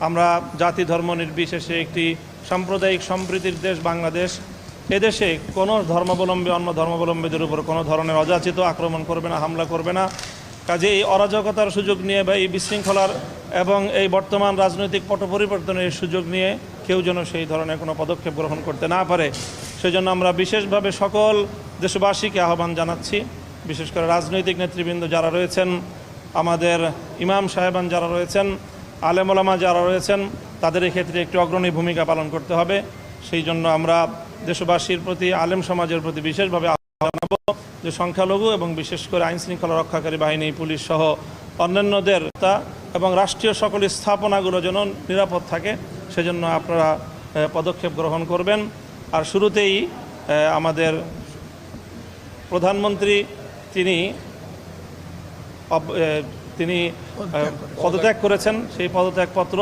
আমরা জাতি ধর্ম নির্বিশেষে একটি সাম্প্রদায়িক সম্প্রীতির দেশ বাংলাদেশ। এদেশে কোনো ধর্মাবলম্বী অন্য ধর্মাবলম্বীদের উপর কোনো ধরনের অযাচিত আক্রমণ করবে না, হামলা করবে না। কাজে এই অরাজকতার সুযোগ নিয়ে বা এই বিশৃঙ্খলার এবং এই বর্তমান রাজনৈতিক পট পরিবর্তনের সুযোগ নিয়ে কেউ যেন সেই ধরনের কোনো পদক্ষেপ গ্রহণ করতে না পারে, সেজন্য আমরা বিশেষভাবে সকল দেশবাসীকে আহ্বান জানাচ্ছি। বিশেষ করে রাজনৈতিক নেতৃবৃন্দ যারা রয়েছেন, আমাদের ইমাম সাহেবান যারা রয়েছেন, আলেম ওলামা যারা রয়েছেন, তাদের এই ক্ষেত্রে একটি অগ্রণী ভূমিকা পালন করতে হবে। সেই জন্য আমরা দেশবাসীর প্রতি, আলেম সমাজের প্রতি বিশেষভাবে আহ্বান জানাবো যে সংখ্যালঘু এবং বিশেষ করে আইনশৃঙ্খলা রক্ষাকারী বাহিনী, পুলিশ সহ অন্যান্যদের এবং রাষ্ট্রীয় সকল স্থাপনাগুলো যেন নিরাপদ থাকে, সেজন্য আপনারা পদক্ষেপ গ্রহণ করবেন। আর শুরুতেই আমাদের প্রধানমন্ত্রী তিনি পদত্যাগ করেছেন, সেই পদত্যাগপত্র